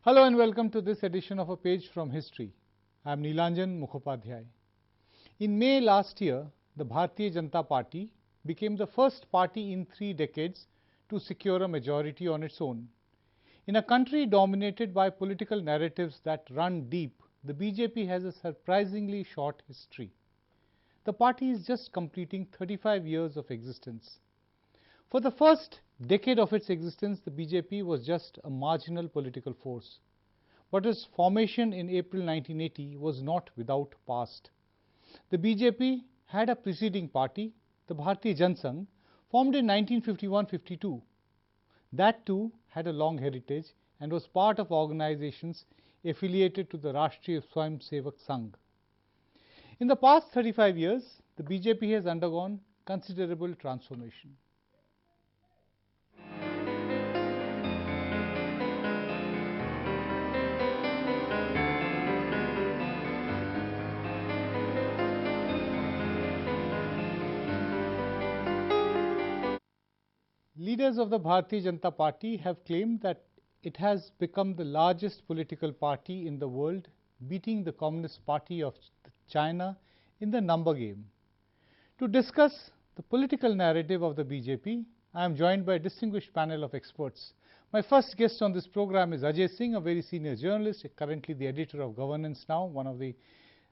Hello and welcome to this edition of A Page from History. I am Neelanjan Mukhopadhyay. In May last year, the Bharatiya Janata Party became the first party in 3 decades to secure a majority on its own. In a country dominated by political narratives that run deep, the BJP has a surprisingly short history. The party is just completing 35 years of existence. For the first decade of its existence, the BJP was just a marginal political force. But its formation in April 1980 was not without past. The BJP had a preceding party, the Bharatiya Janata, formed in 1951-52. That too had a long heritage and was part of organizations affiliated to the Rashtriya Swayamsevak Sangh. In the past 35 years, the BJP has undergone considerable transformation. Leaders of the Bharatiya Janata Party have claimed that it has become the largest political party in the world, beating the Communist Party of China in the number game. To discuss the political narrative of the BJP, I am joined by a distinguished panel of experts. My first guest on this program is Ajay Singh, a very senior journalist, currently the editor of Governance Now, one of the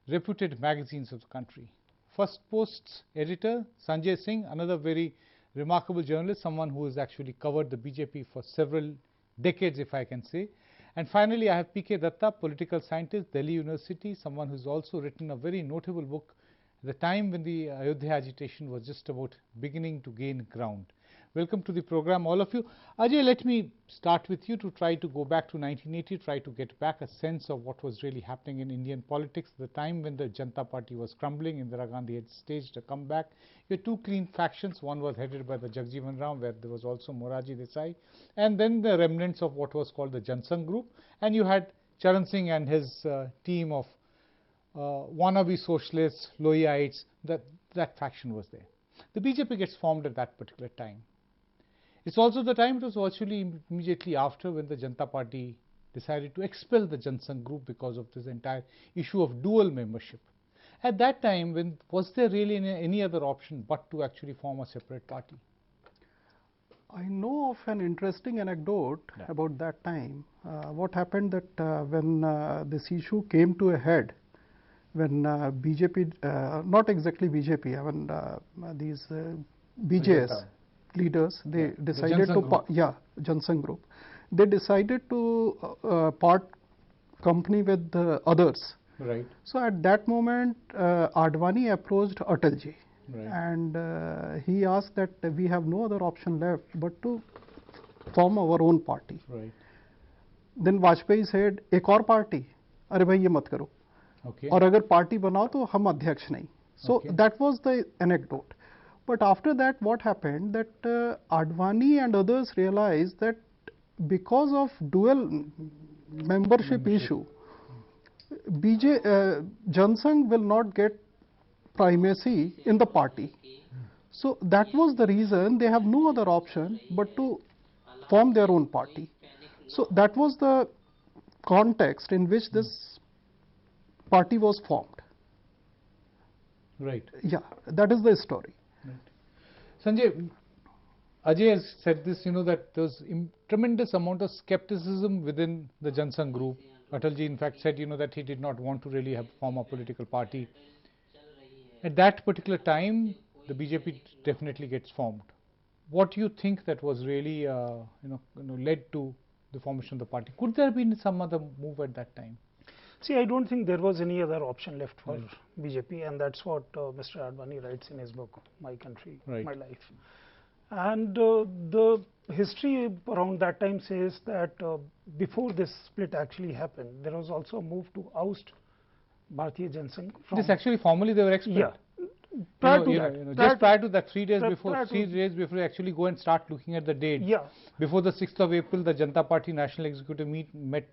reputed magazines of the country. First Post's editor, Sanjay Singh, another very remarkable journalist, someone who has actually covered the BJP for several decades, if I can say. And finally, I have P.K. Datta, political scientist, Delhi University, someone who has also written a very notable book at the time when the Ayodhya agitation was just about beginning to gain ground. Welcome to the program, all of you. Ajay, let me start with you to try to go back to 1980, try to get back a sense of what was really happening in Indian politics, the time when the Janata Party was crumbling. Indira Gandhi had staged a comeback. You had 2 clean factions. One was headed by the Jagjeevan Ram, where there was also Morarji Desai, and then the remnants of what was called the Jansangh group. And you had Charan Singh and his team of wannabe socialists, Lohiites. That faction was there. The BJP gets formed at that particular time. It's also the time, it was virtually immediately after, when the Janata Party decided to expel the Jansangh group because of this entire issue of dual membership. At that time, was there really any other option but to actually form a separate party? I know of an interesting anecdote about that time. What happened that when this issue came to a head, when BJP, not exactly BJP, when these BJS leaders, they decided to Jansangh group. They decided to part company with the others. Right. So at that moment, Advani approached Atalji, and he asked that we have no other option left but to form our own party. Right. Then Vajpayee said, "एक और party, अरे भाई ये मत करो, और अगर party बनाओ तो हम अध्यक्ष नहीं." So that was the anecdote. But after that, what happened that Advani and others realized that because of dual membership issue, Jansangh will not get primacy in the party. So that was the reason they have no other option but to form their own party. So that was the context in which this party was formed. Right. Yeah, that is the story. Right. Sanjay, Ajay has said this, that there was tremendous amount of skepticism within the Jansangh group. Atalji in fact said, that he did not want to really form a political party. At that particular time, the BJP definitely gets formed. What do you think that was really, led to the formation of the party? Could there have been some other move at that time? See, I don't think there was any other option left for BJP, and that's what Mr. Advani writes in his book, My Country, My Life. And the history around that time says that before this split actually happened, there was also a move to oust Bharatiya Janata. This actually formally they were expelled? Yeah. Just prior to that, 3 days before, 3 days before you actually go and start looking at the date. Yeah. Before the 6th of April, the Janata Party National Executive met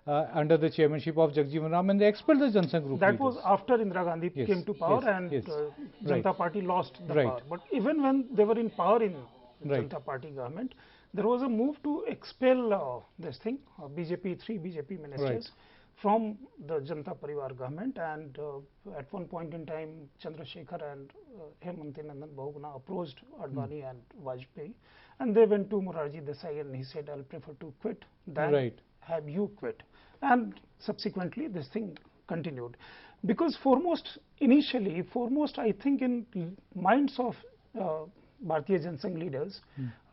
under the chairmanship of Jagjeevan Ram, and they expelled the Jansangh group. That was after Indira Gandhi came to power, and Janata Party lost the power. But even when they were in power in Janata Party government, there was a move to expel this thing, BJP, 3 BJP ministers from the Janata Parivar government, and at one point in time Chandrasekhar and Hemant Nandan Bahuguna approached Advani and Vajpayee, and they went to Morarji Desai and he said, I'll prefer to quit than have you quit. And subsequently this thing continued. Because initially foremost I think in minds of Bharatiya Janata Sangh leaders,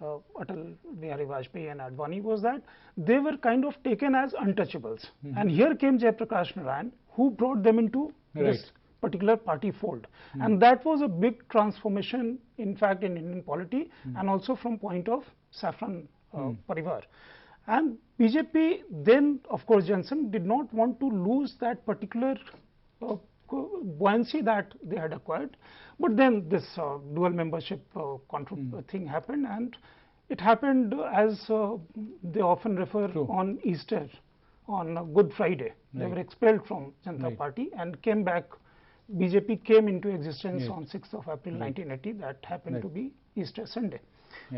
Atal Bihari Vajpayee and Advani, was that they were kind of taken as untouchables. And here came Jayaprakash Narayan, who brought them into this particular party fold. And that was a big transformation, in fact, in Indian polity, and also from point of Saffron Parivar. And BJP then, of course, Janata Sangh did not want to lose that particular buoyancy that they had acquired, but then this dual membership thing happened, and it happened as they often refer on Easter, on Good Friday. They were expelled from Janata Party and came back. BJP came into existence on 6th of April 1980. That happened to be Easter Sunday,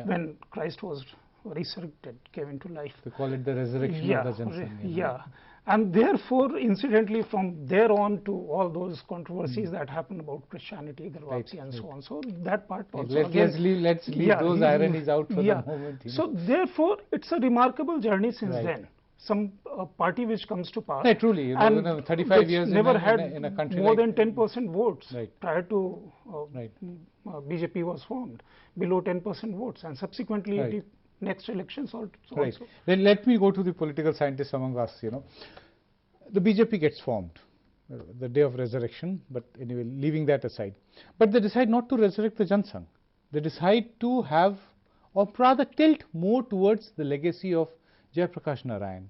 when Christ was resurrected, came into life. They call it the resurrection of the Janata Sangh. And therefore, incidentally, from there on to all those controversies that happened about Christianity, Garvapsi, and so on. So that part also. Let's leave those ironies out for the moment. So therefore, it's a remarkable journey since then. Some party which comes to power, truly, and 35 years never had in a country more like than 10% votes prior to BJP was formed, below 10% votes, and subsequently the next elections also. Then let me go to the political scientists among us. The BJP gets formed the day of resurrection, but anyway, leaving that aside. But they decide not to resurrect the Janata Sangh. They decide to have, or rather tilt more towards the legacy of Jayaprakash Narayan.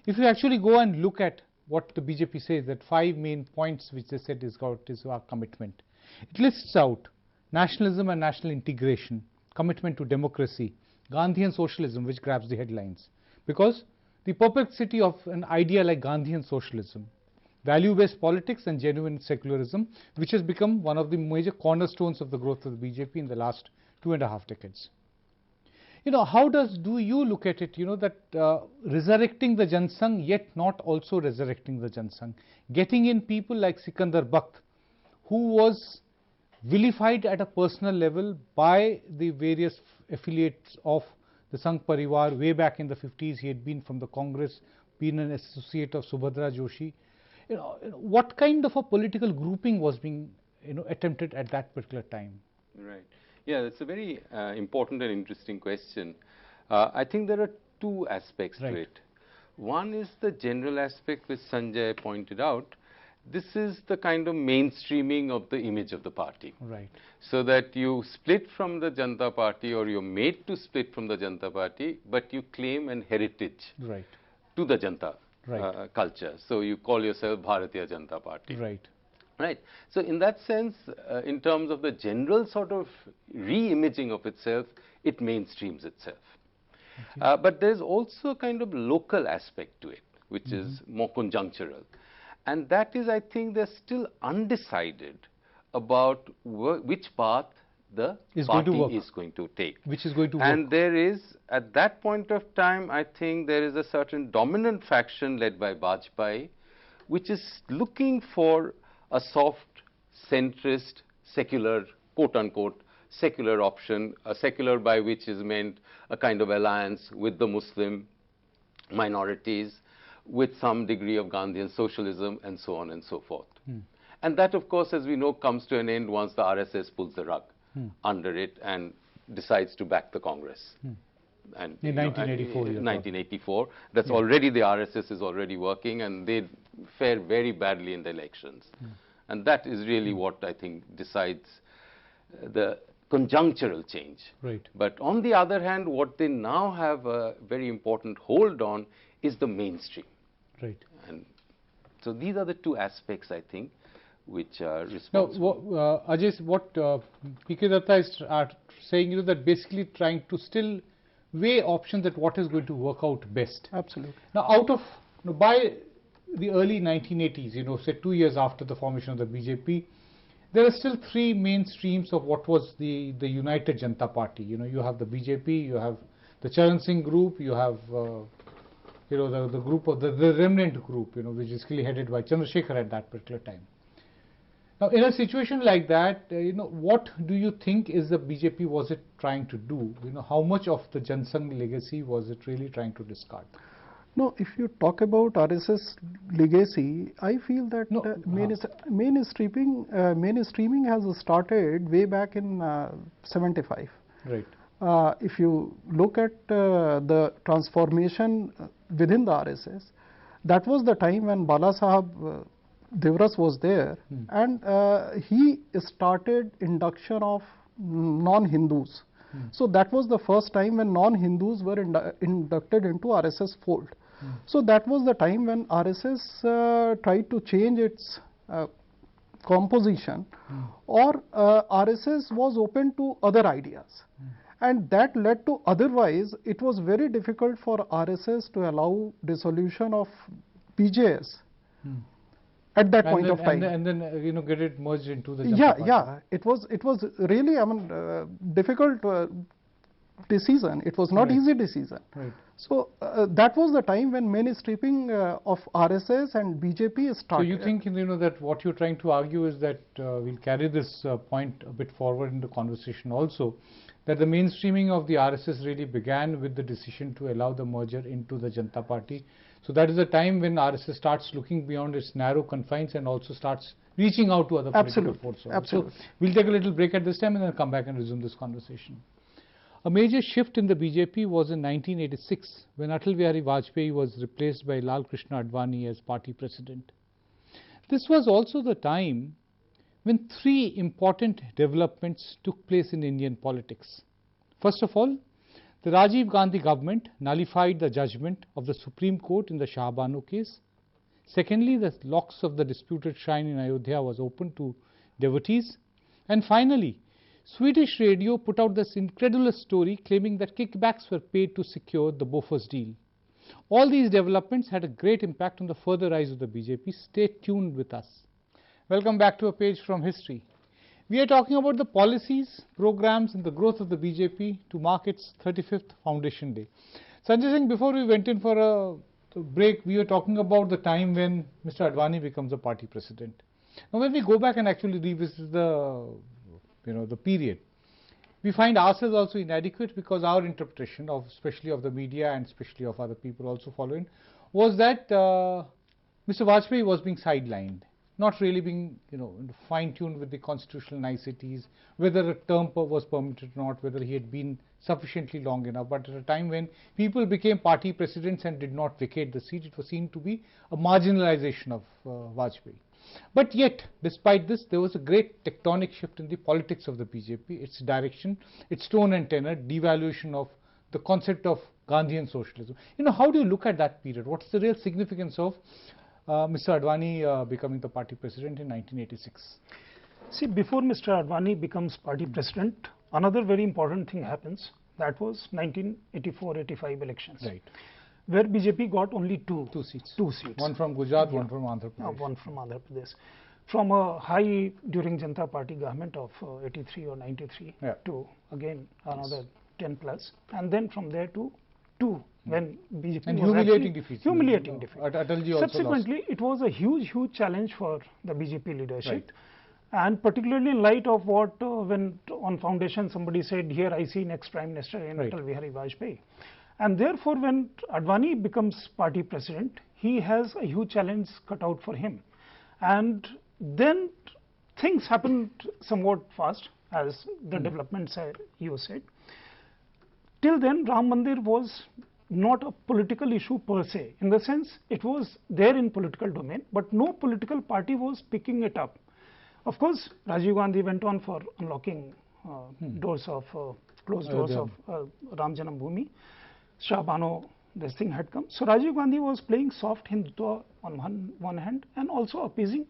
If you actually go and look at what the BJP says, that 5 main points which they said is our commitment. It lists out nationalism and national integration, commitment to democracy, Gandhian socialism, which grabs the headlines. Because the perplexity of an idea like Gandhian socialism, value-based politics and genuine secularism, which has become one of the major cornerstones of the growth of the BJP in the last 2.5 decades. How do you look at it, that resurrecting the Janata Sangh, yet not also resurrecting the Janata Sangh, getting in people like Sikandar Bakht, who was vilified at a personal level by the various affiliates of the Sangh Parivar way back in the 50s. He had been from the Congress, been an associate of Subhadra Joshi. What kind of a political grouping was being attempted at that particular time? Right. Yeah, that's a very important and interesting question. I think there are 2 aspects to it. One is the general aspect which Sanjay pointed out. This is the kind of mainstreaming of the image of the party. So that you split from the Janata Party, or you're made to split from the Janata Party, but you claim an heritage to the Janata culture. So you call yourself Bharatiya Janata Party. So in that sense, in terms of the general sort of re-imaging of itself, it mainstreams itself. But there's also a kind of local aspect to it, which is more conjunctural. And that is, I think, they're still undecided about which path the party is going to take. Which is going to work. And there is, at that point of time, I think there is a certain dominant faction led by Vajpayee, which is looking for a soft, centrist, secular, quote-unquote, secular option, a secular by which is meant a kind of alliance with the Muslim minorities, with some degree of Gandhian socialism, and so on and so forth. And that, of course, as we know, comes to an end once the RSS pulls the rug under it and decides to back the Congress. And in 1984. 1984. That's already, the RSS is already working, and they fare very badly in the elections. And that is really what I think decides the conjunctural change. But on the other hand, what they now have a very important hold on is the mainstream. And so these are the 2 aspects, I think, which are responsible. Now, Ajay, what P.K. Datta is saying, that basically trying to still weigh options at what is going to work out best. Absolutely. Now, by the early 1980s, say 2 years after the formation of the BJP, there are still 3 main streams of what was the United Janata Party. You have the BJP, you have the Charan Singh group, you have the group of the remnant group, which is clearly headed by Chandrasekhar at that particular time. Now, in a situation like that, what do you think is the BJP was it trying to do? How much of the Jansangh legacy was it really trying to discard? No, if you talk about RSS legacy, I feel that mainstreaming has started way back in 75. Right. If you look at the transformation within the RSS, that was the time when Bala Sahab Devras was there, and he started induction of non-Hindus. So that was the first time when non-Hindus were inducted into RSS fold. So that was the time when RSS tried to change its composition, or RSS was open to other ideas. And that led to, otherwise it was very difficult for RSS to allow dissolution of BJS. At that point of time, and then get it merged into the Janata Party. It was really difficult decision. It was not easy decision. Right. So that was the time when mainstreaming of RSS and BJP started. So you think that what you're trying to argue is that we'll carry this point a bit forward in the conversation also, that the mainstreaming of the RSS really began with the decision to allow the merger into the Janata Party. So that is the time when RSS starts looking beyond its narrow confines and also starts reaching out to other political forces. Absolutely. So we'll take a little break at this time and then come back and resume this conversation. A major shift in the BJP was in 1986 when Atal Bihari Vajpayee was replaced by Lal Krishna Advani as party president. This was also the time when three important developments took place in Indian politics. First of all, the Rajiv Gandhi government nullified the judgment of the Supreme Court in the Shah Bano case. Secondly, the locks of the disputed shrine in Ayodhya was opened to devotees. And finally, Swedish radio put out this incredulous story claiming that kickbacks were paid to secure the Bofors deal. All these developments had a great impact on the further rise of the BJP. Stay tuned with us. Welcome back to a page from history. We are talking about the policies, programs and the growth of the BJP to mark its 35th Foundation Day. Sanjay Singh, before we went in for a break, we were talking about the time when Mr. Advani becomes a party president. Now when we go back and actually revisit the period, we find ourselves also inadequate because our interpretation of, especially of the media and especially of other people also following, was that Mr. Vajpayee was being sidelined, not really being fine-tuned with the constitutional niceties, whether a term was permitted or not, whether he had been sufficiently long enough. But at a time when people became party presidents and did not vacate the seat, it was seen to be a marginalization of Vajpayee. But yet, despite this, there was a great tectonic shift in the politics of the BJP, its direction, its tone and tenor, devaluation of the concept of Gandhian socialism. How do you look at that period? What is the real significance of Mr. Advani becoming the party president in 1986? See, before Mr. Advani becomes party president, another very important thing happens. That was 1984-85 elections. Right. Where BJP got only two seats. One from Gujarat, one from Andhra Pradesh. One from Andhra Pradesh. From a high during Janata Party government of 83 or 93 to again another 10 plus, and then from there to 2 when BJP and was humiliating defeat. Humiliating defeat. Atalji also Subsequently, lost. It was a huge challenge for the BJP leadership. Right. And particularly in light of what when on foundation somebody said, here I see next Prime Minister in Atal Bihari Vajpayee. And therefore, when Advani becomes party president, he has a huge challenge cut out for him. And then things happened somewhat fast, as the developments you said. Till then, Ram Mandir was not a political issue per se, in the sense it was there in political domain, but no political party was picking it up. Of course, Rajiv Gandhi went on for unlocking doors of closed doors of Ram Janam Bhoomi. Shah Bano, this thing had come. So Rajiv Gandhi was playing soft Hindutva on one hand and also appeasing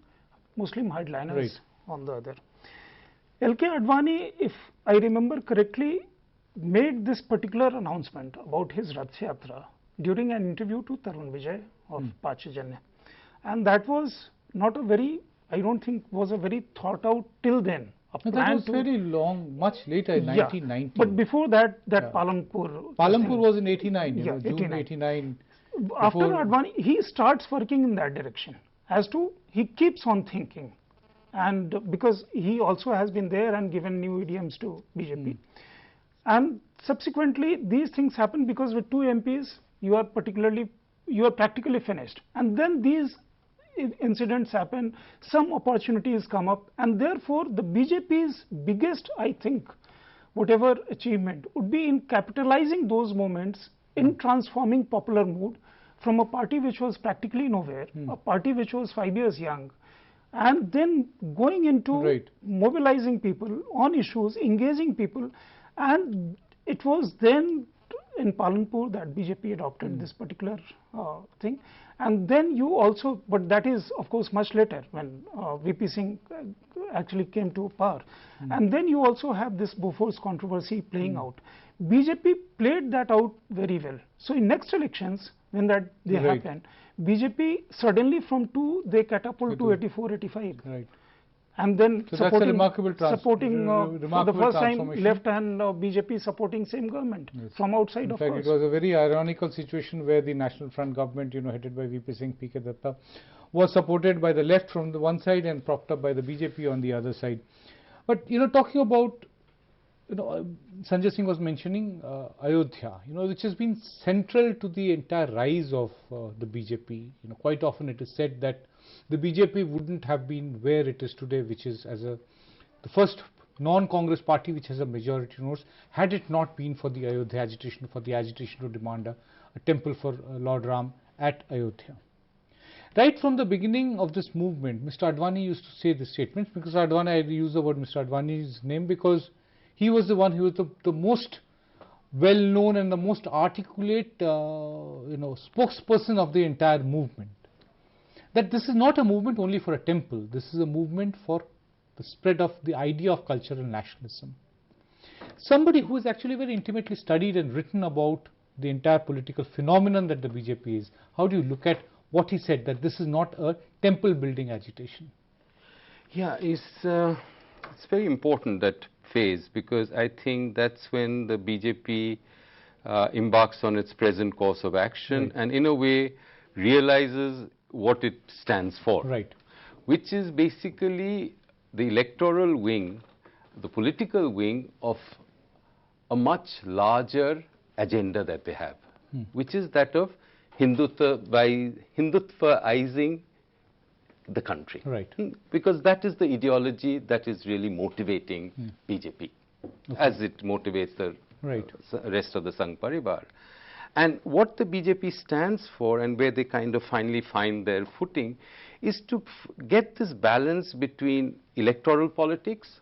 Muslim hardliners on the other. L.K. Advani, if I remember correctly, made this particular announcement about his Rath Yatra during an interview to Tarun Vijay of Pachajanya. And that was not a very, I don't think was a very thought out till then That was very long, much later, in 1990. But before that, Palanpur. Palanpur was in 89, June 89. 89. After Advani, he starts working in that direction. He keeps on thinking, and because he also has been there and given new idioms to BJP. And subsequently, these things happen because with 2 MPs, you are practically finished. And then these incidents happen, some opportunities come up, and therefore the BJP's biggest, I think, whatever achievement would be in capitalizing those moments in transforming popular mood from a party which was practically nowhere, a party which was 5 years young, and then going into mobilizing people on issues, engaging people, and it was then in Palanpur that BJP adopted this particular thing. And then you also, but that is of course much later when VP Singh actually came to power. And then you also have this Bofors controversy playing out. BJP played that out very well. So in next elections, when they happen, BJP suddenly from 2, they catapult to 84, 85. And then supporting for the first time left hand BJP supporting same government from outside. In fact, it was a very ironical situation where the National Front government, headed by VP Singh, PK Datta, was supported by the left from the one side and propped up by the BJP on the other side. But talking about, Sanjay Singh was mentioning Ayodhya, which has been central to the entire rise of the BJP. Quite often it is said that the BJP wouldn't have been where it is today, which is the first non-Congress party which has a majority votes, had it not been for the Ayodhya agitation, to demand a temple for Lord Ram at Ayodhya. Right from the beginning of this movement, Mr. Advani used to say this statement, because Advani, I use the word Mr. Advani's name because he was the one who was the most well-known and the most articulate, spokesperson of the entire movement. That this is not a movement only for a temple, this is a movement for the spread of the idea of cultural nationalism. Somebody who has actually very intimately studied and written about the entire political phenomenon that the BJP is, how do you look at what he said, that this is not a temple building agitation? Yeah, it's very important, that phase, because I think that's when the BJP embarks on its present course of action and in a way realizes what it stands for, which is basically the electoral wing, the political wing of a much larger agenda that they have, which is that of Hindutvaizing the country, because that is the ideology that is really motivating BJP, as it motivates the rest of the Sangh Parivar. And what the BJP stands for, and where they kind of finally find their footing, is to get this balance between electoral politics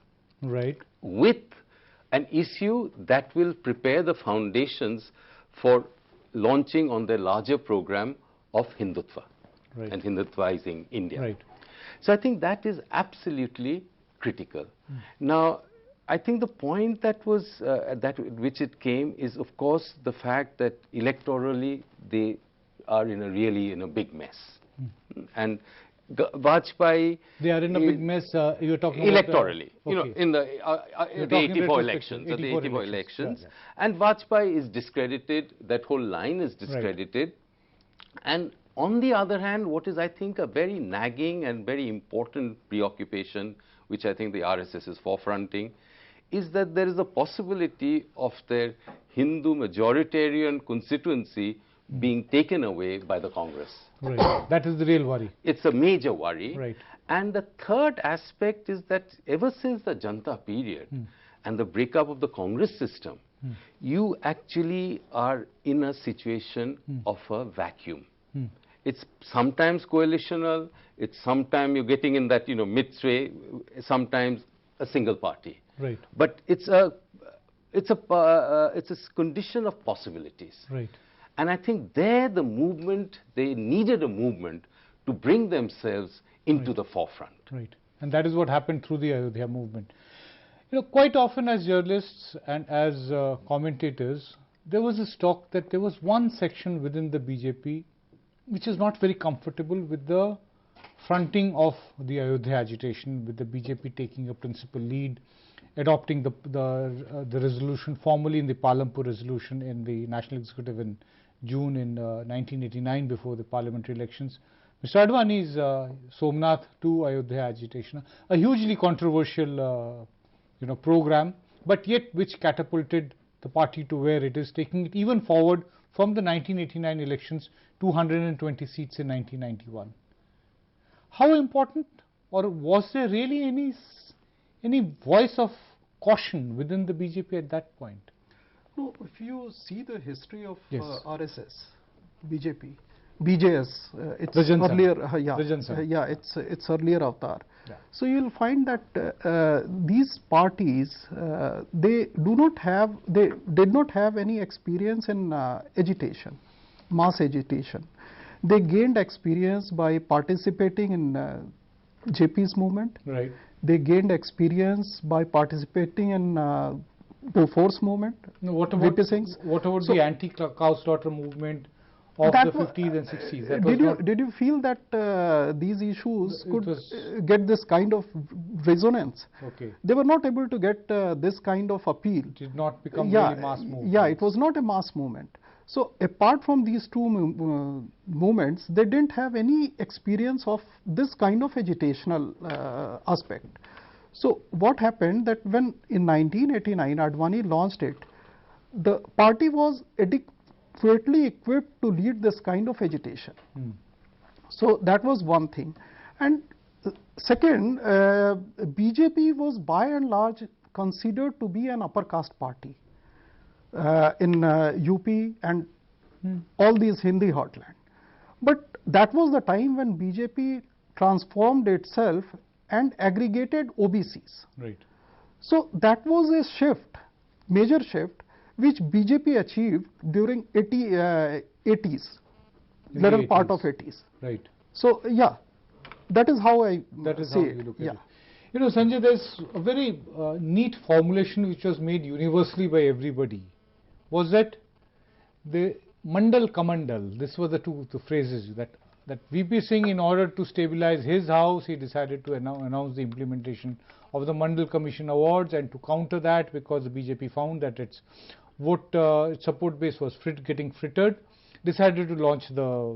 with an issue that will prepare the foundations for launching on their larger program of Hindutva and Hindutvaizing India. So I think that is absolutely critical. Now, I think the point that was which it came is, of course, the fact that electorally they are really in a big mess. And Vajpayee, they are in a big mess. You're talking electorally, in the 84 elections, and Vajpayee is discredited. That whole line is discredited. And on the other hand, what is, I think, a very nagging and very important preoccupation, which I think the RSS is forefronting, is that there is a possibility of their Hindu majoritarian constituency being taken away by the Congress. That is the real worry. It's a major worry. And the third aspect is that ever since the Janta period and the breakup of the Congress system, you actually are in a situation of a vacuum. It's sometimes coalitional, it's sometimes you're getting in that midway, sometimes a single party. But it's a condition of possibilities. And I think there the movement, they needed a movement to bring themselves into the forefront. And that is what happened through the Ayodhya movement. Quite often as journalists and as commentators, there was this talk that there was one section within the BJP which is not very comfortable with the fronting of the Ayodhya agitation, with the BJP taking a principal lead, adopting the resolution formally in the Palampur resolution in the National Executive in June in 1989 before the parliamentary elections. Mr. Advani's Somnath to Ayodhya agitation, a hugely controversial program, but yet which catapulted the party to where it is, taking it even forward from the 1989 elections to 120 seats in 1991. How important, or was there really any voice of caution within the BJP at that point? No, if you see the history of yes. RSS, BJP, BJS, it's Rajan earlier, it's earlier avatar. Yeah. So you'll find that these parties they did not have any experience in agitation, mass agitation. They gained experience by participating in JP's movement. Right. They gained experience by participating in Bofors movement. No, what about the anti-cow's daughter movement of the 50s and 60s? Did you feel that these issues could get this kind of resonance? Okay. They were not able to get this kind of appeal. It did not become really mass movement. Yeah, it was not a mass movement. So apart from these two movements, they didn't have any experience of this kind of agitational aspect. So what happened that when in 1989 Advani launched it, the party was adequately equipped to lead this kind of agitation. So that was one thing. And second, BJP was by and large considered to be an upper caste party in UP and all these Hindi heartland. But that was the time when BJP transformed itself and aggregated OBCs. Right. So that was a shift, major shift, which BJP achieved during 80s, latter part of 80s. Right. So yeah, that is how I say it. Look at it. You know, Sanjay, there's a very neat formulation which was made universally by everybody. Was that the Mandal Kamandal? This were the phrases that VP Singh, in order to stabilize his house, he decided to announce the implementation of the Mandal Commission Awards, and to counter that, because the BJP found that its support base was getting frittered, decided to launch the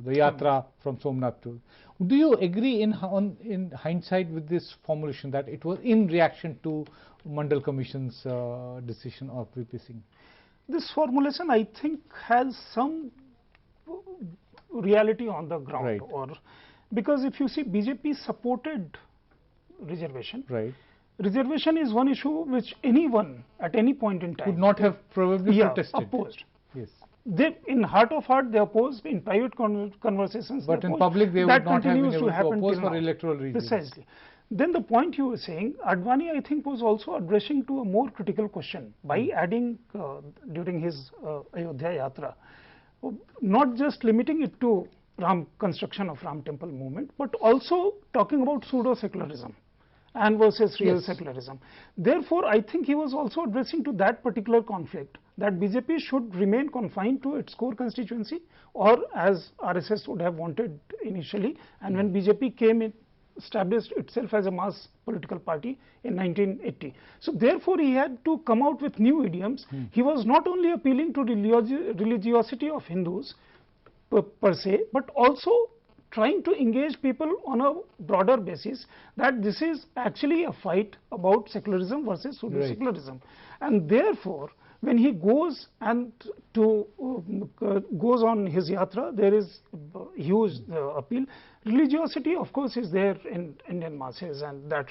Yatra from Somnath to. Do you agree in hindsight with this formulation that it was in reaction to Mandal Commission's decision of VP Singh? This formulation, I think, has some reality on the ground. Right. Or because if you see, BJP supported reservation. Right. Reservation is one issue which anyone at any point in time could not have probably protested. Opposed. Yes. They, in heart of heart, they opposed. In private conversations, but in public, they would not have been able to oppose for electoral reasons. Precisely. Then the point you were saying, Advani, I think, was also addressing to a more critical question by adding during his Ayodhya Yatra, not just limiting it to construction of Ram Temple movement, but also talking about pseudo-secularism and versus real secularism. Therefore, I think he was also addressing to that particular conflict, that BJP should remain confined to its core constituency, or as RSS would have wanted initially, and when BJP came in, established itself as a mass political party in 1980. So therefore, he had to come out with new idioms. He was not only appealing to religiosity of Hindus per se, but also trying to engage people on a broader basis, that this is actually a fight about secularism versus pseudo-secularism. And therefore, when he goes and goes on his yatra, there is huge appeal. Religiosity, of course, is there in Indian masses, and that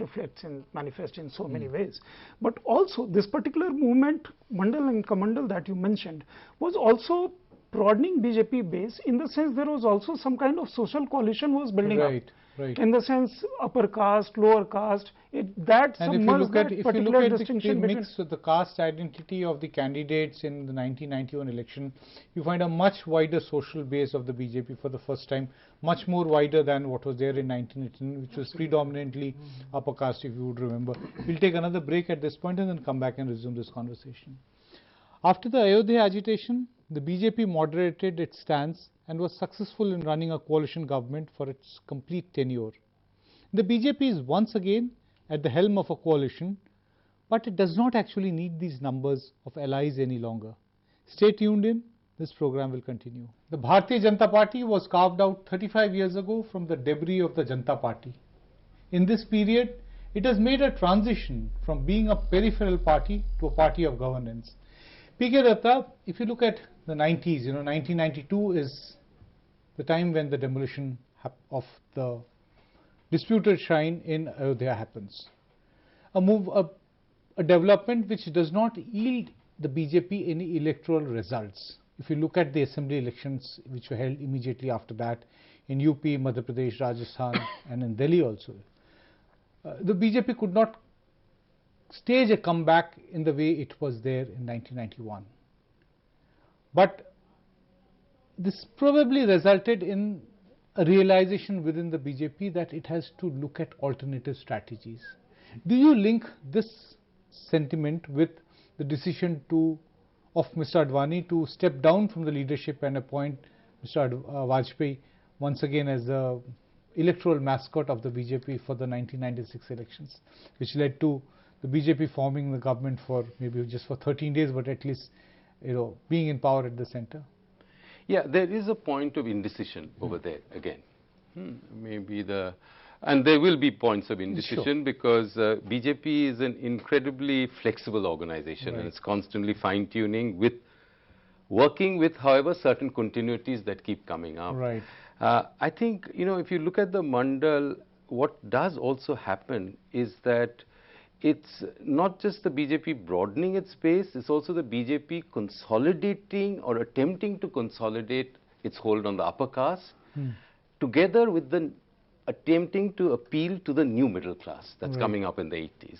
manifests in so many ways. But also, this particular movement, Mandal and Kamandal that you mentioned, was also broadening BJP base, in the sense there was also some kind of social coalition was building up. Right. In the sense, upper caste, lower caste, that submerged that particular distinction between. If you look at the mix of the caste identity of the candidates in the 1991 election, you find a much wider social base of the BJP for the first time, much more wider than what was there in 1918, which was predominantly upper caste, if you would remember. We'll take another break at this point and then come back and resume this conversation. After the Ayodhya agitation, the BJP moderated its stance and was successful in running a coalition government for its complete tenure. The BJP is once again at the helm of a coalition, but it does not actually need these numbers of allies any longer. Stay tuned in, this program will continue. The Bharatiya Janata Party was carved out 35 years ago from the debris of the Janata Party. In this period, it has made a transition from being a peripheral party to a party of governance. P.K. Datta, if you look at the 90s, 1992 is the time when the demolition of the disputed shrine in Ayodhya happens. A development which does not yield the BJP any electoral results. If you look at the assembly elections which were held immediately after that in UP, Madhya Pradesh, Rajasthan and in Delhi also, the BJP could not stage a comeback in the way it was there in 1991. But this probably resulted in a realization within the BJP that it has to look at alternative strategies. Do you link this sentiment with the decision of Mr. Advani to step down from the leadership and appoint Mr. Vajpayee once again as the electoral mascot of the BJP for the 1996 elections, which led to the BJP forming the government for maybe just for 13 days, but at least being in power at the center? Yeah, there is a point of indecision over there again. And there will be points of indecision because BJP is an incredibly flexible organization and it's constantly fine-tuning working with, however, certain continuities that keep coming up. Right. I think, if you look at the Mandal, what does also happen is that it's not just the BJP broadening its base, it's also the BJP consolidating or attempting to consolidate its hold on the upper caste, together with the attempting to appeal to the new middle class that's coming up in the 80s.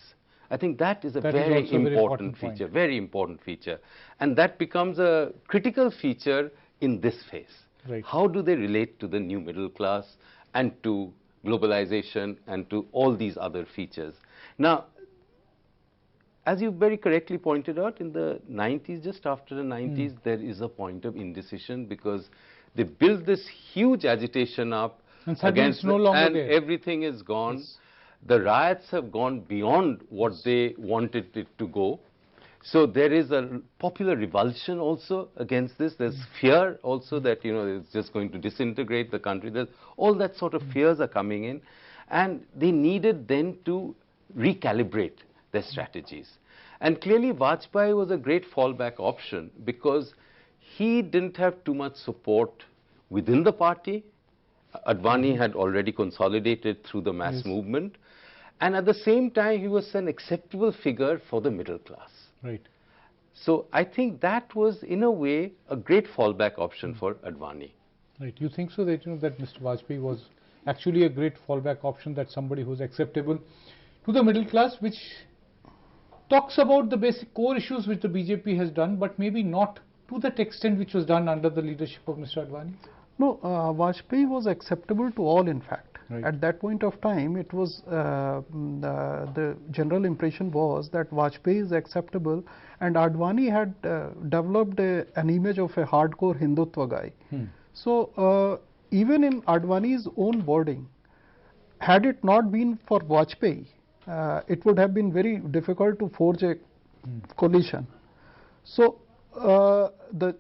I think that is a very important feature, very important feature. And that becomes a critical feature in this phase. Right. How do they relate to the new middle class and to globalization and to all these other features? Now, as you very correctly pointed out, in the 90s, just after the 90s, there is a point of indecision because they built this huge agitation up against everything is gone. Yes. The riots have gone beyond what they wanted it to go. So there is a popular revulsion also against this. There's fear also that, it's just going to disintegrate the country. There's all that sort of fears are coming in. And they needed then to recalibrate their strategies. And clearly Vajpayee was a great fallback option because he didn't have too much support within the party. Advani had already consolidated through the mass movement. And at the same time, he was an acceptable figure for the middle class. Right. So I think that was, in a way, a great fallback option for Advani. Right. You think so that, that Mr. Vajpayee was actually a great fallback option, that somebody who's acceptable to the middle class, which talks about the basic core issues which the BJP has done, but maybe not to that extent which was done under the leadership of Mr. Advani? No, Vajpayee was acceptable to all, in fact. Right. At that point of time, it was the general impression was that Vajpayee is acceptable, and Advani had developed an image of a hardcore Hindutva guy. So even in Advani's own wording, had it not been for Vajpayee, it would have been very difficult to forge a coalition. So the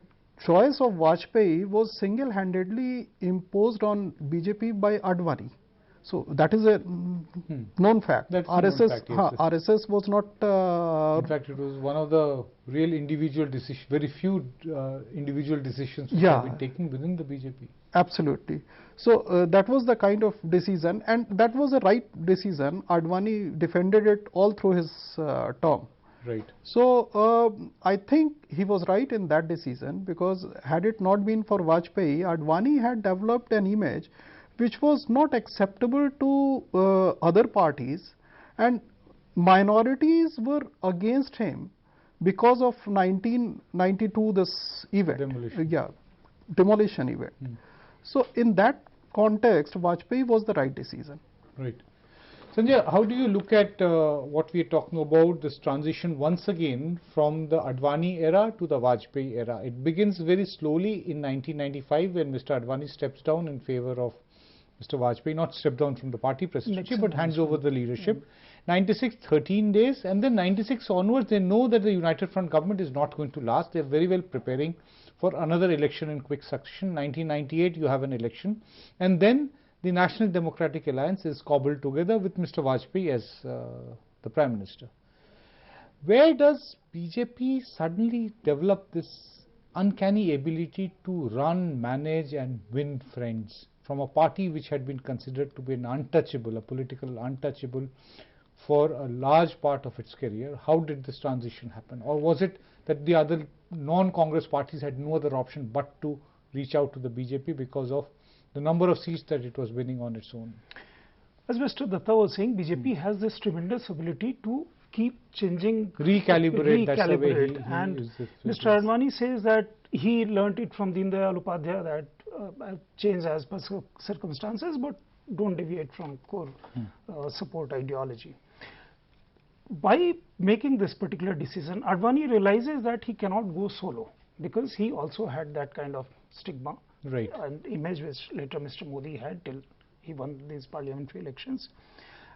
choice of Vajpayee was single-handedly imposed on BJP by Advani. So that is a known fact. That's RSS, fact, yes, RSS was not. In fact, it was one of the real individual decisions, very few individual decisions which have been taken within the BJP. Absolutely. So that was the kind of decision, and that was a right decision. Advani defended it all through his term. Right. So I think he was right in that decision, because had it not been for Vajpayee, Advani had developed an image which was not acceptable to other parties, and minorities were against him because of 1992 this event. Demolition event. So in that context, Vajpayee was the right decision. Right. Sanjay, how do you look at what we are talking about, this transition once again from the Advani era to the Vajpayee era? It begins very slowly in 1995 when Mr. Advani steps down in favor of Mr. Vajpayee, not step down from the party presidency, but hands over the leadership. 96, 13 days, and then 96 onwards, they know that the United Front government is not going to last. They are very well preparing for another election in quick succession. 1998, you have an election, and then the National Democratic Alliance is cobbled together with Mr. Vajpayee as the Prime Minister. Where does BJP suddenly develop this uncanny ability to run, manage and win friends from a party which had been considered to be an untouchable, a political untouchable for a large part of its career? How did this transition happen? Or was it that the other non-Congress parties had no other option but to reach out to the BJP because of the number of seats that it was winning on its own? As Mr. Datta was saying, BJP has this tremendous ability to keep changing, recalibrate. That's the way he and Mr. Advani says that he learnt it from Deen Dayal Upadhyaya that change as per circumstances, but don't deviate from core support ideology. By making this particular decision, Advani realizes that he cannot go solo because he also had that kind of stigma. Right. An image which later Mr. Modi had till he won these parliamentary elections,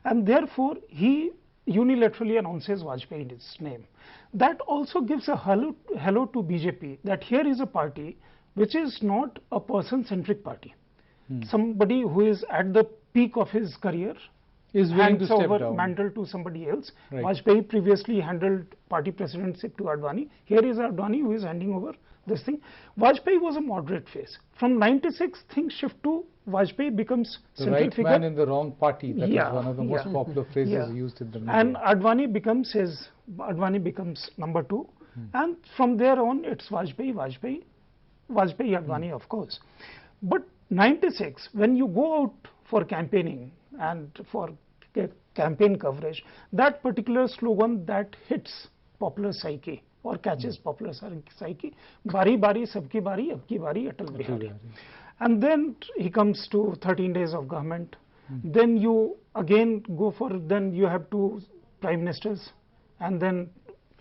and therefore he unilaterally announces Vajpayee in his name. That also gives a hello to BJP that here is a party which is not a person-centric party. Somebody who is at the peak of his career is willing to hands step over down. mantle to somebody else. Right. Vajpayee previously handled party presidency to Advani. Here is Advani who is handing over this thing. Vajpayee was a moderate face. From 96, things shift to Vajpayee becomes the central right figure. man in the wrong party. That is one of the most popular phrases used in the media. And Advani becomes number 2, and from there on it's Vajpayee, Advani, of course. But 96, when you go out for campaigning and for campaign coverage, that particular slogan that hits popular psyche or catches popular psyche, Bari Bari Sabki Bari, Abki Bari Atal Bihari. And then he comes to 13 days of government. Then you again go for, then you have 2 prime ministers and then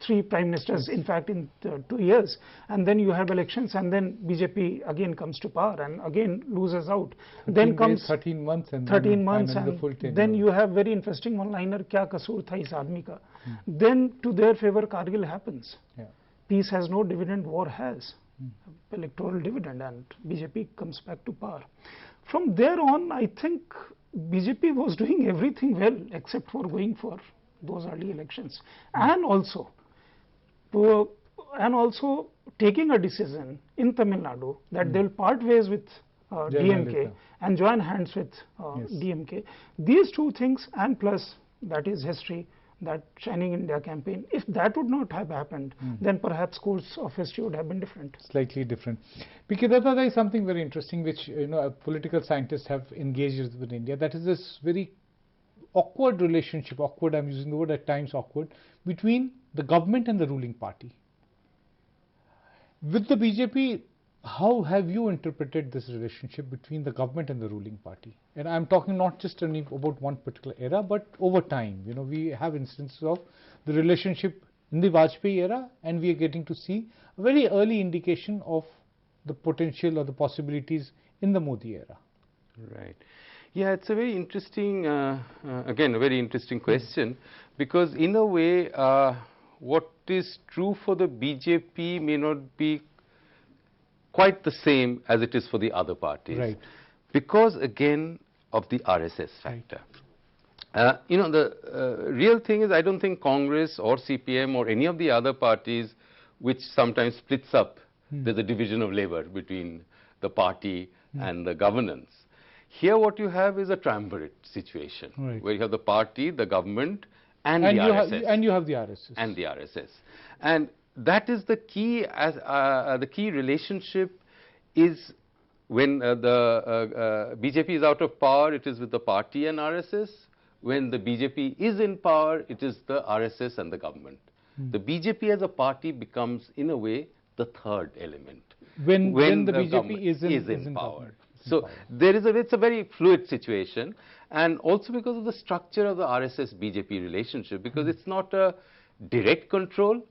3 prime ministers, in fact in 2 years, and then you have elections, and then BJP again comes to power and again loses out. Then comes 13 months and 13 months and the full tenure. Then you have very interesting one-liner, kya kasoor tha is aadmi ka. Then to their favor Kargil happens. Peace has no dividend, war has electoral dividend, and BJP comes back to power. From there on, I think BJP was doing everything well except for going for those early elections, and also taking a decision in Tamil Nadu that they'll part ways with DMK and join hands with DMK. These 2 things, and plus that is history, that Shining India campaign, if that would not have happened, then perhaps course of history would have been different. Slightly different. P.K. Datta, there is something very interesting which political scientists have engaged with in India. That is this very awkward relationship, I'm using the word at times awkward, between the government and the ruling party. With the BJP, how have you interpreted this relationship between the government and the ruling party? And I'm talking not just only about one particular era, but over time. We have instances of the relationship in the Vajpayee era, and we are getting to see a very early indication of the potential or the possibilities in the Modi era. Right. Yeah, it's a very interesting, again, a very interesting question, because in a way, what is true for the BJP may not be quite the same as it is for the other parties. Right. Because, again, of the RSS factor. The real thing is, I don't think Congress or CPM or any of the other parties, which sometimes splits up, there's a division of labor between the party and the governance. Here what you have is a triumvirate situation, where you have the party, the government, and the RSS. And you have the RSS. And the RSS. And that is the key, as the key relationship is when the BJP is out of power, it is with the party and RSS. When the BJP is in power, it is the RSS and the government. The BJP as a party becomes, in a way, the third element. When the BJP is in power. So it's a very fluid situation, and also because of the structure of the RSS-BJP relationship, because it's not a direct control,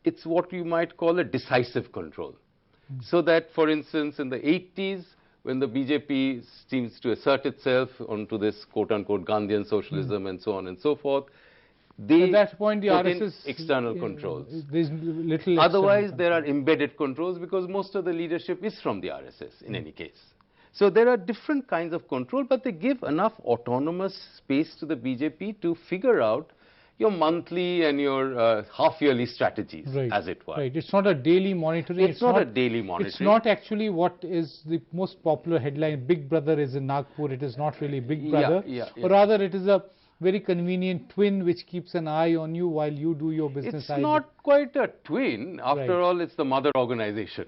it's what you might call a decisive control. So that, for instance, in the 80s, when the BJP seems to assert itself onto this quote-unquote Gandhian socialism and so on and so forth, they at that point the put RSS in external controls. There's little Otherwise, there are embedded controls because most of the leadership is from the RSS in any case. So there are different kinds of control, but they give enough autonomous space to the BJP to figure out your monthly and your half-yearly strategies, as it were. Right. It's not a daily monitoring. It's not a daily monitoring. It's not actually what is the most popular headline, Big Brother is in Nagpur. It is not really Big Brother. Or rather, it is a very convenient twin which keeps an eye on you while you do your business. It's not quite a twin. After all, it's the mother organization.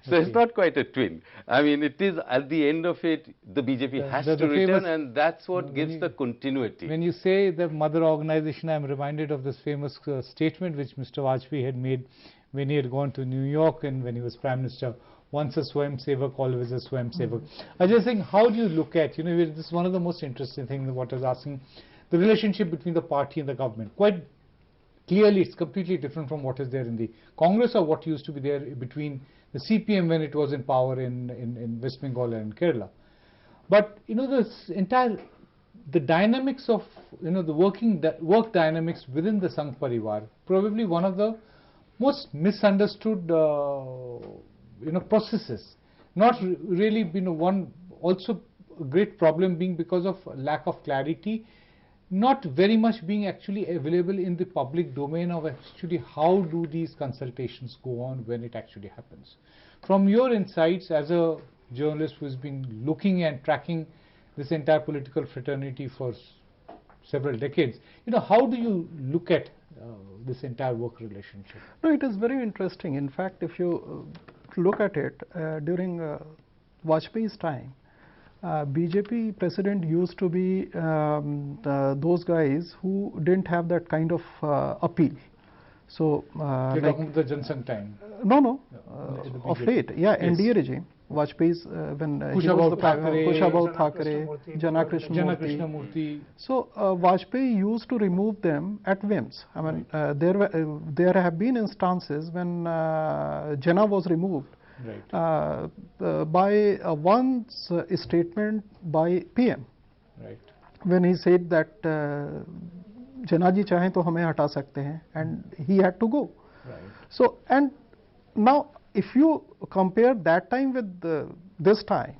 So it's not quite a twin. I mean, it is, at the end of it, the BJP has to return, and that's what gives the continuity. When you say the mother organization, I'm reminded of this famous statement which Mr. Vajpayee had made when he had gone to New York and when he was Prime Minister. Once a Swayam Sevak, always a Swayam Sevak. I just think, how do you look at, this is one of the most interesting things what I was asking, the relationship between the party and the government. Quite clearly, it's completely different from what is there in the Congress or what used to be there between the CPM when it was in power in West Bengal and Kerala. But, this entire, the dynamics of, the work dynamics within the Sangh Parivar, probably one of the most misunderstood processes. Not really been one, also a great problem being because of lack of clarity, not very much being actually available in the public domain of actually how do these consultations go on when it actually happens. From your insights as a journalist who has been looking and tracking this entire political fraternity for several decades, how do you look at this entire work relationship? No, it is very interesting. In fact, if you look at it, during Vajpayee's time, BJP president used to be those guys who didn't have that kind of appeal. So, you're talking about the Jansangh time? No, of late, NDA regime. Vajpayee's when he was the Kushabhau Thakre, Jana Krishna Murthy. So Vajpayee used to remove them at whims. I mean, there have been instances when Jana was removed by one's statement by PM. When he said that Jana ji chahe to hame hata sakte hain, and he had to go. So, and now if you compare that time with this time,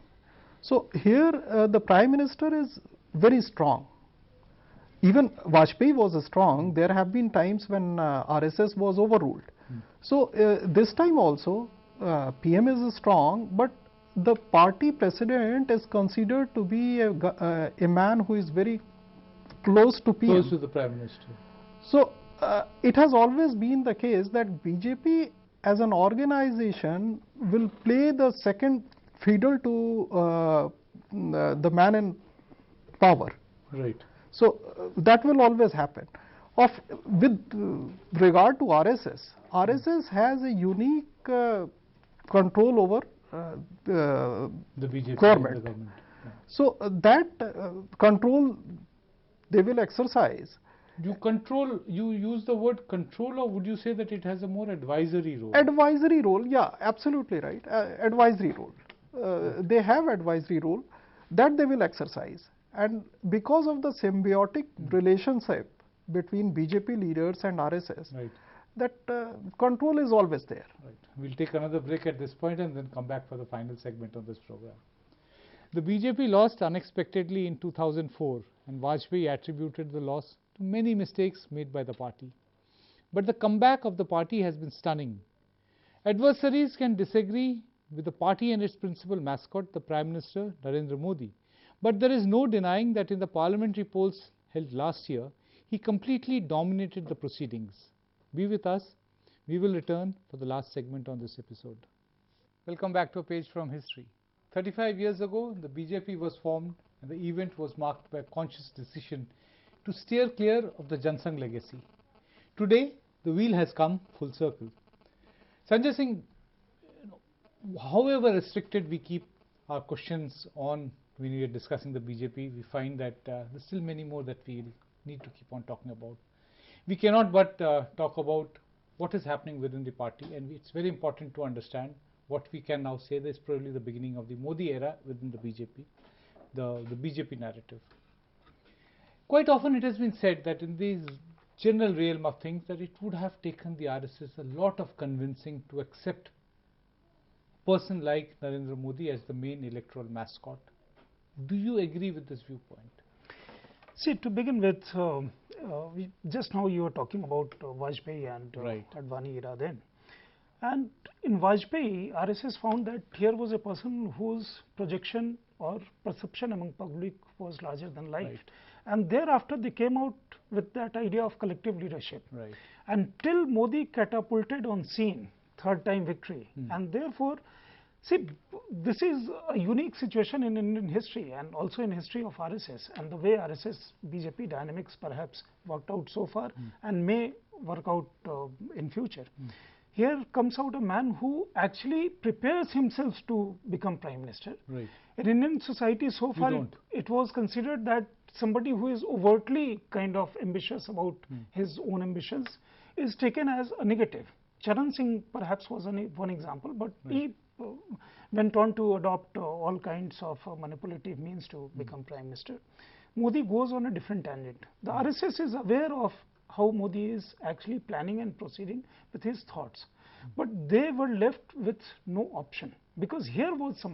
so here the Prime Minister is very strong. Even Vajpayee was strong. There have been times when RSS was overruled. So this time also PM is strong, but the party president is considered to be a man who is very close to PM. Close to the Prime Minister. So it has always been the case that BJP as an organization will play the second fiddle to the man in power. So that will always happen. With regard to RSS, RSS has a unique control over the BJP government. So that control they will exercise. You use the word control, or would you say that it has a more advisory role? Advisory role, yeah, absolutely right. Advisory role. They have advisory role that they will exercise. And because of the symbiotic relationship between BJP leaders and RSS, that control is always there. We'll take another break at this point and then come back for the final segment of this program. The BJP lost unexpectedly in 2004, and Vajpayee attributed the loss to many mistakes made by the party. But the comeback of the party has been stunning. Adversaries can disagree with the party and its principal mascot, the Prime Minister Narendra Modi. But there is no denying that in the parliamentary polls held last year, he completely dominated the proceedings. Be with us. We will return for the last segment on this episode. Welcome back to a page from history. 35 years ago, the BJP was formed, and the event was marked by a conscious decision to steer clear of the Jansangh legacy. Today, the wheel has come full circle. Sanjay Singh, however restricted we keep our questions on when we are discussing the BJP, we find that there's still many more that we need to keep on talking about. We cannot but talk about what is happening within the party, and it's very important to understand what we can now say. This is probably the beginning of the Modi era within the BJP, the BJP narrative. Quite often it has been said that in these general realm of things that it would have taken the RSS a lot of convincing to accept a person like Narendra Modi as the main electoral mascot. Do you agree with this viewpoint? See, to begin with, just now you were talking about Vajpayee and Right. Advani era then. And in Vajpayee, RSS found that here was a person whose projection or perception among public was larger than life. Right. And thereafter they came out with that idea of collective leadership. Right. Until Modi catapulted on scene, third time victory. And therefore, see, this is a unique situation in Indian history and also in history of RSS, and the way RSS BJP dynamics perhaps worked out so far and may work out in future. Here comes out a man who actually prepares himself to become Prime Minister. Right. In Indian society so far it was considered that somebody who is overtly kind of ambitious about his own ambitions is taken as a negative. Charan Singh perhaps was one example, but he went on to adopt all kinds of manipulative means to become Prime Minister. Modi goes on a different tangent. The RSS is aware of how Modi is actually planning and proceeding with his thoughts, but they were left with no option, because here was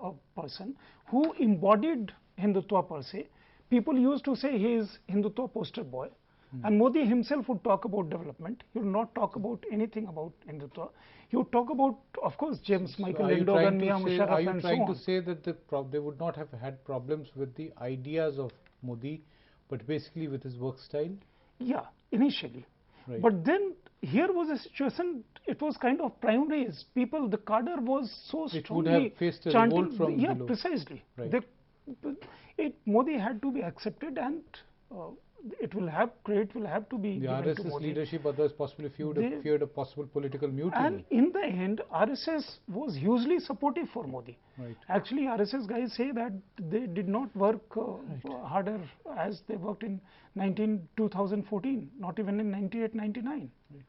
a person who embodied Hindutva per se. People used to say he is Hindutva poster boy. And Modi himself would talk about development. He would not talk about anything about Hindutva. He would talk about, of course, James Michael Lindog and Mia Musharraf and so on. Are you trying to say that they would not have had problems with the ideas of Modi, but basically with his work style? Yeah, initially. Right. But then here was a situation, it was kind of primaries. People, the cadre was so strongly it would have faced a revolt from below. Precisely. Right. Modi had to be accepted, and credit will have to be the given to RSS Modi. leadership, others possibly feared a possible political mutiny. And in the end, RSS was hugely supportive for Modi. Right. Actually, RSS guys say that they did not work harder as they worked in 2014, not even in 98, 99. Right.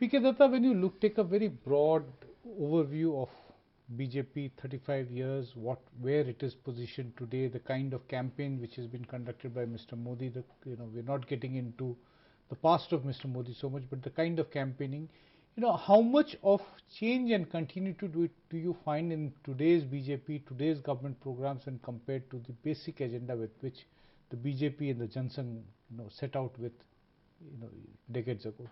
P.K. Datta, when you take a very broad overview of BJP 35 years, where it is positioned today, the kind of campaign which has been conducted by Mr. Modi, we're not getting into the past of Mr. Modi so much, but the kind of campaigning, how much of change and continuity do you find in today's BJP, today's government programs, when compared to the basic agenda with which the BJP and the Jan Sangh, set out with, decades ago?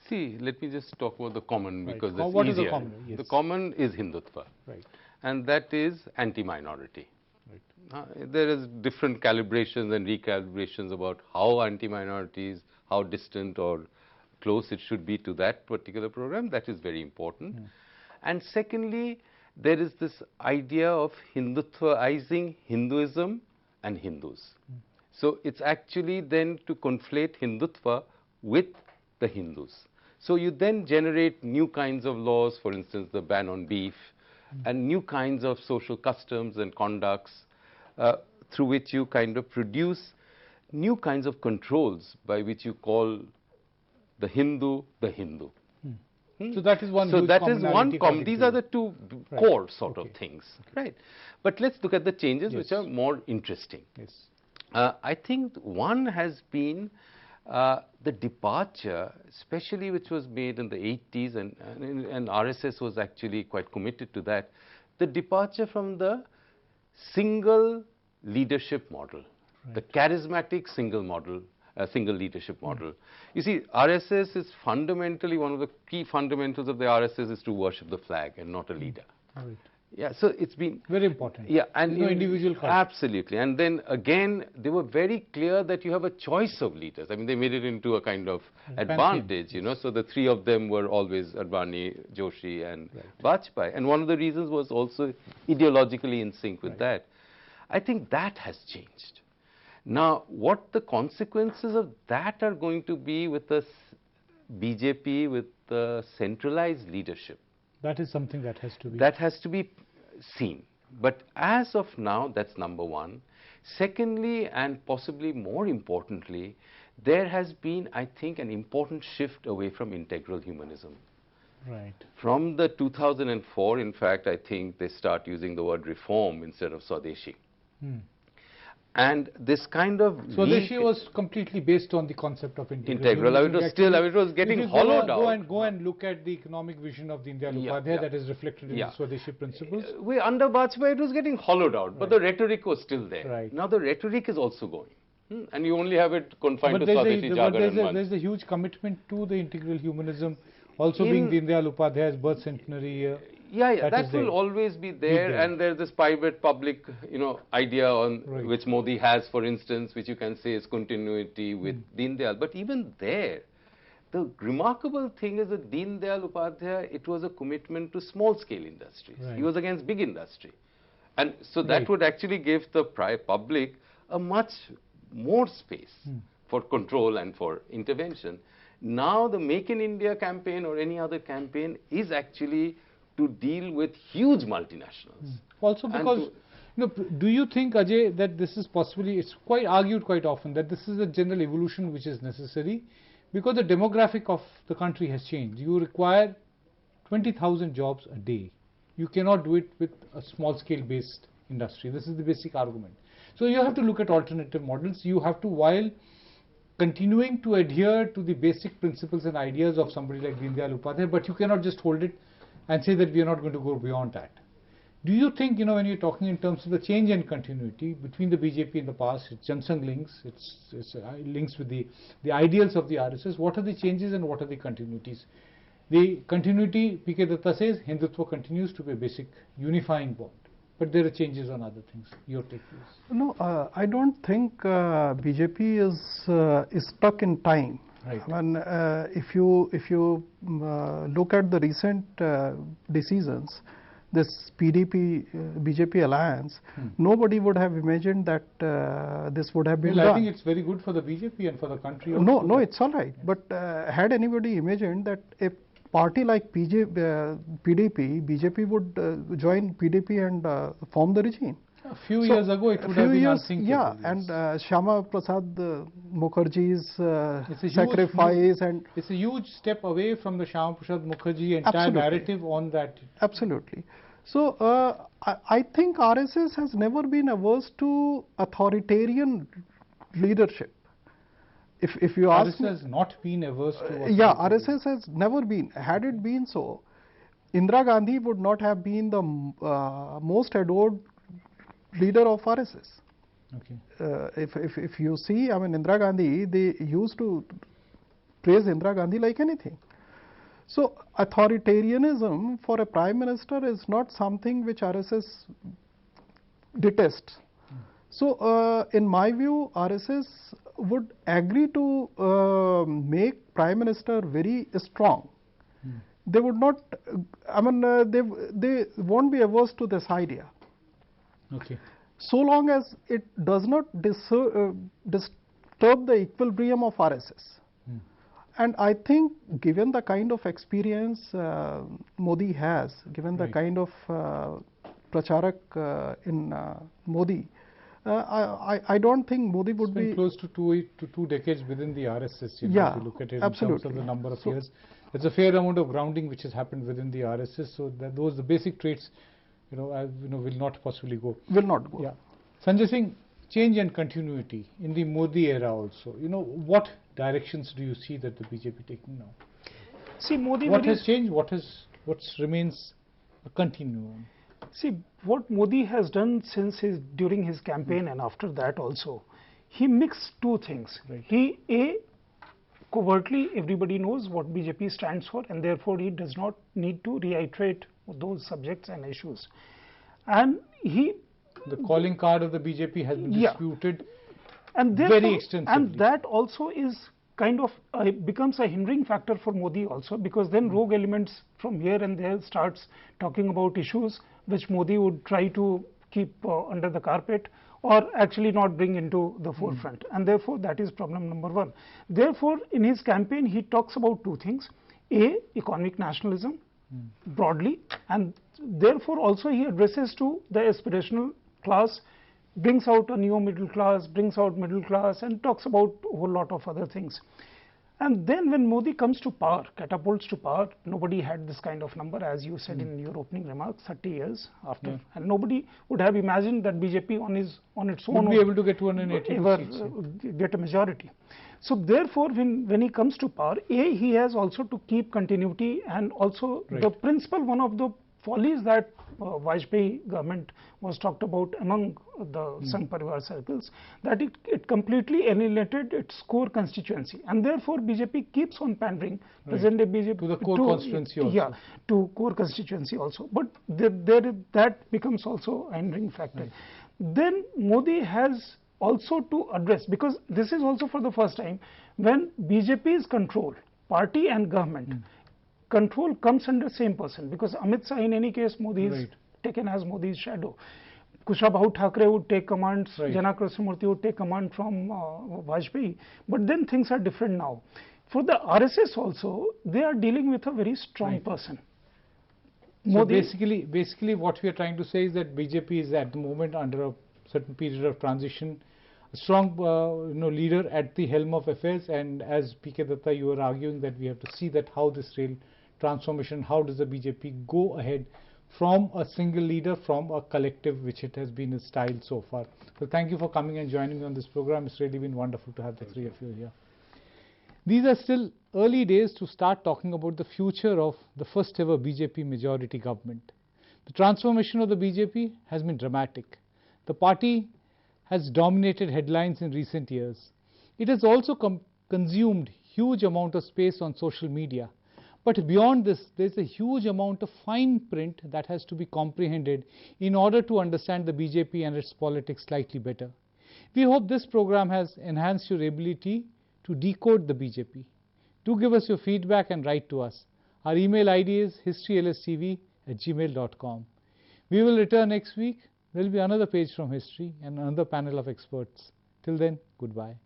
See, let me just talk about the common, Right. because that's what easier. Is the common? Yes. The common is Hindutva. Right. And that is anti-minority. Right. There is different calibrations and recalibrations about how anti-minorities, how distant or close it should be to that particular program. That is very important. And secondly, there is this idea of Hindutvaizing Hinduism and Hindus. So it's actually then to conflate Hindutva with the Hindus. So you then generate new kinds of laws, for instance, the ban on beef, and new kinds of social customs and conducts through which you kind of produce new kinds of controls by which you call the Hindu the Hindu. So that is one. So that is one. These are the two core sort of things, right? But let's look at the changes which are more interesting. Yes. I think one has been the departure, especially which was made in the 80s, and RSS was actually quite committed to that, the departure from the single leadership model, the charismatic single leadership model. You see, RSS is fundamentally, one of the key fundamentals of the RSS is to worship the flag and not a leader. Right. Yeah, so it's been very important. Yeah, and individual culture. Absolutely. And then again, they were very clear that you have a choice of leaders. I mean, they made it into a kind of advantage, So the three of them were always Advani, Joshi, and Vajpayee. And one of the reasons was also ideologically in sync with that. I think that has changed. Now, what the consequences of that are going to be with the BJP, with the centralized leadership? That is something that has to be. That has to be seen. But as of now, that's number one. Secondly, and possibly more importantly, there has been, I think, an important shift away from integral humanism. Right. From the 2004, in fact, I think they start using the word reform instead of Swadeshi. And this kind of Swadeshi was completely based on the concept of integral. It was still, it was getting hollowed out. Go and look at the economic vision of the Deen Dayal Upadhyay that is reflected in the Swadeshi principles. Under Vajpayee, it was getting hollowed out, but the rhetoric was still there. Right. Now the rhetoric is also going. And you only have it confined to Swadeshi jargon and month. There's a huge commitment to the integral humanism, also being Deen Dayal Upadhyay's birth centenary year. That will always be there, and there's this private public, idea on which Modi has, for instance, which you can say is continuity with Deen Dayal. But even there, the remarkable thing is that Deen Dayal Upadhyay, it was a commitment to small-scale industries. Right. He was against big industry. And so that would actually give the public a much more space for control and for intervention. Now the Make in India campaign or any other campaign is actually to deal with huge multinationals. Also because, do you think, Ajay, that this is possibly, it's quite argued quite often that this is a general evolution which is necessary because the demographic of the country has changed. You require 20,000 jobs a day. You cannot do it with a small scale based industry. This is the basic argument. So you have to look at alternative models. You have to, while continuing to adhere to the basic principles and ideas of somebody like Deen Dayal Upadhyay, but you cannot just hold it and say that we are not going to go beyond that. Do you think, when you're talking in terms of the change and continuity between the BJP in the past, it's Jansangh links, it's links with the ideals of the RSS, what are the changes and what are the continuities? The continuity, P.K. Datta says, Hindutva continues to be a basic unifying bond. But there are changes on other things. Your take, please. No, I don't think BJP is stuck in time. Right. I mean, if you look at the recent decisions, this BJP alliance, nobody would have imagined that this would have been done. I think it's very good for the BJP and for the country. No, it's all right. But had anybody imagined that a party like PDP, BJP would join PDP and form the regime? A few years ago, it would have been unthinkable. Yeah, and Shyama Prasad Mukherjee's sacrifice and it's a huge step away from the Shyama Prasad Mukherjee entire narrative on that. Absolutely. So I think RSS has never been averse to authoritarian leadership. If you ask RSS has not been averse to RSS has never been. Had it been so, Indira Gandhi would not have been the most adored leader of RSS. Okay. If you see, I mean, Indira Gandhi, they used to praise Indira Gandhi like anything. So authoritarianism for a prime minister is not something which RSS detests. So in my view, RSS would agree to make prime minister very strong. They would not, I mean, they won't be averse to this idea. Okay. So long as it does not disturb the equilibrium of RSS. And I think given the kind of experience Modi has, given the kind of pracharak in Modi, I don't think Modi would be close to two decades within the RSS. If you look at it absolutely. in terms of the number of years, there's a fair amount of grounding which has happened within the RSS. So that those the basic traits, will not possibly go. Will not go. Yeah. Sanjay Singh, change and continuity in the Modi era also. What directions do you see that the BJP taking now? See, Modi. What has changed? What remains a continuum? See, what Modi has done since during his campaign and after that also, he mixed two things. Right. Covertly, everybody knows what BJP stands for, and therefore he does not need to reiterate those subjects and issues. And the calling card of the BJP has been disputed and very extensively. And that also is kind of becomes a hindering factor for Modi also, because then rogue elements from here and there starts talking about issues which Modi would try to keep under the carpet or actually not bring into the forefront. And therefore, that is problem number one. Therefore, in his campaign, he talks about two things. A, economic nationalism broadly, and therefore also he addresses to the aspirational class, brings out a new middle class, brings out middle class, and talks about a whole lot of other things. And then when Modi comes to power, catapults to power, nobody had this kind of number, as you said in your opening remarks, 30 years after. And nobody would have imagined that BJP on its own would be able to get 280 seats, get a majority. So therefore, when he comes to power, he has also to keep continuity, and also the principal, one of the follies that Vajpayee government was talked about among the Sangh Parivar circles, that it completely alienated its core constituency, and therefore BJP keeps on pandering present day BJP to the core constituency also. Yeah, to core constituency also, but that becomes also a hindering factor. Then Modi has also to address, because this is also for the first time when BJP's control, party and government, control comes under same person, because Amit Shah in any case Modi is taken as Modi's shadow. Kushabha Thackeray would take commands, Jana Krishnamurthy would take command from Vajpayee, but then things are different now. For the RSS also, they are dealing with a very strong person. So basically what we are trying to say is that BJP is at the moment under a certain period of transition, a strong leader at the helm of affairs, and as P.K. Datta, you are arguing that we have to see that how this real transformation, how does the BJP go ahead from a single leader, from a collective, which it has been its style so far. So thank you for coming and joining me on this program. It's really been wonderful to have the three of you here. These are still early days to start talking about the future of the first ever BJP majority government. The transformation of the BJP has been dramatic. The party has dominated headlines in recent years. It has also consumed huge amount of space on social media. But beyond this, there's a huge amount of fine print that has to be comprehended in order to understand the BJP and its politics slightly better. We hope this program has enhanced your ability to decode the BJP. Do give us your feedback and write to us. Our email ID is historylsTV@gmail.com. We will return next week. There will be another page from history and another panel of experts. Till then, goodbye.